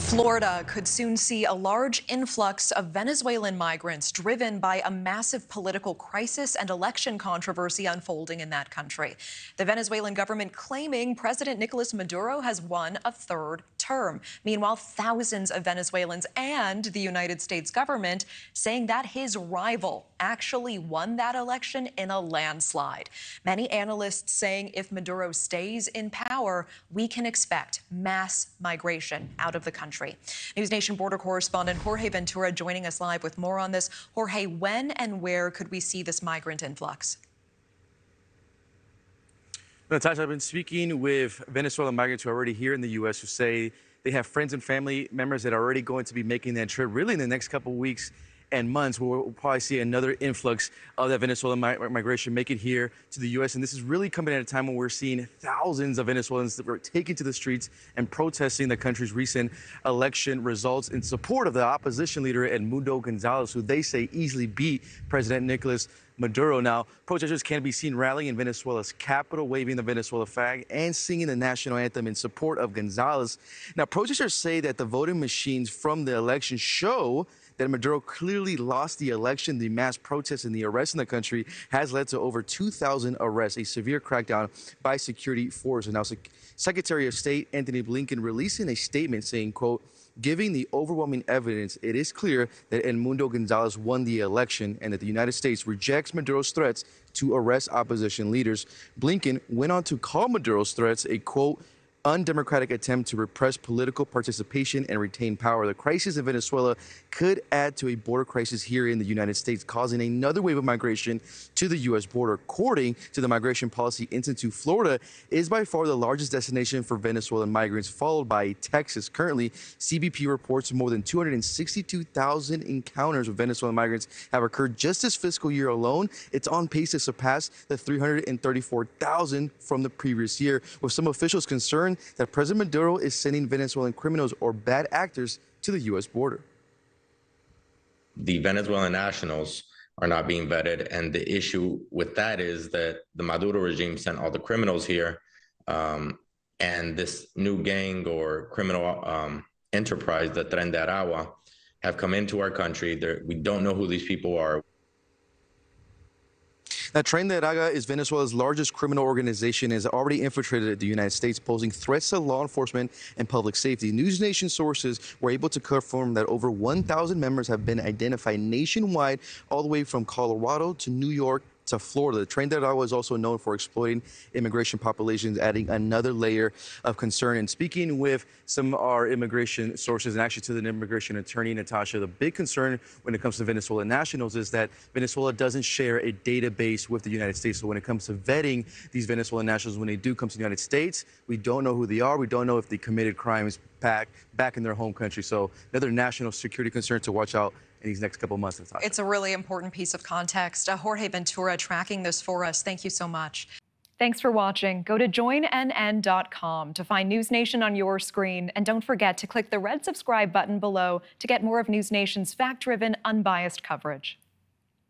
Florida could soon see a large influx of Venezuelan migrants driven by a massive political crisis and election controversy unfolding in that country. The Venezuelan government claiming President Nicolas Maduro has won a third term. Meanwhile, thousands of Venezuelans and the United States government saying that his rival actually won that election in a landslide. Many analysts saying if Maduro stays in power, we can expect mass migration out of the country. News Nation border correspondent Jorge Ventura joining us live with more on this. Jorge, when and where could we see this migrant influx? Natasha, I've been speaking with Venezuelan migrants who are already here in the U.S. who say they have friends and family members that are already going to be making that trip really in the next couple of weeks and months. We'll probably see another influx of that Venezuelan migration make it here to the U.S. And this is really coming at a time when we're seeing thousands of Venezuelans that were taking to the streets and protesting the country's recent election results in support of the opposition leader Edmundo Gonzalez, who they say easily beat President Nicolas Maduro. Now, protesters can be seen rallying in Venezuela's capital, waving the Venezuela flag and singing the national anthem in support of Gonzalez. Now, protesters say that the voting machines from the election show that Maduro clearly lost the election. The mass protests and the arrests in the country has led to over 2,000 arrests, a severe crackdown by security forces. Now, Secretary of State Antony Blinken releasing a statement saying, quote, "Giving the overwhelming evidence, it is clear that Edmundo Gonzalez won the election and that the United States rejects Maduro's threats to arrest opposition leaders." Blinken went on to call Maduro's threats a, quote, "undemocratic attempt to repress political participation and retain power." The crisis in Venezuela could add to a border crisis here in the United States, causing another wave of migration to the U.S. border. According to the Migration Policy Institute, Florida is by far the largest destination for Venezuelan migrants, followed by Texas. Currently, CBP reports more than 262,000 encounters with Venezuelan migrants have occurred just this fiscal year alone. It's on pace to surpass the 334,000 from the previous year, with some officials concerned that President Maduro is sending Venezuelan criminals or bad actors to the U.S. border. The Venezuelan nationals are not being vetted, and the issue with that is that the Maduro regime sent all the criminals here, and this new gang or criminal enterprise, the Tren de Aragua, have come into our country. We don't know who these people are. Now, Tren de Aragua is Venezuela's largest criminal organization and has already infiltrated the United States, posing threats to law enforcement and public safety. News Nation sources were able to confirm that over 1,000 members have been identified nationwide, all the way from Colorado to New York to Florida. The Tren de Aragua is also known for exploiting immigration populations, adding another layer of concern. And speaking with some of our immigration sources and actually to the immigration attorney, Natasha, the big concern when it comes to Venezuelan nationals is that Venezuela doesn't share a database with the United States. So when it comes to vetting these Venezuelan nationals, when they do come to the United States, we don't know who they are. We don't know if they committed crimes back in their home country. So another national security concern to watch out in these next couple of months. Natasha. It's a really important piece of context. Jorge Ventura tracking this for us. Thank you so much. Thanks for watching. Go to joinnn.com to find News Nation on your screen. And don't forget to click the red subscribe button below to get more of News Nation's fact-driven, unbiased coverage.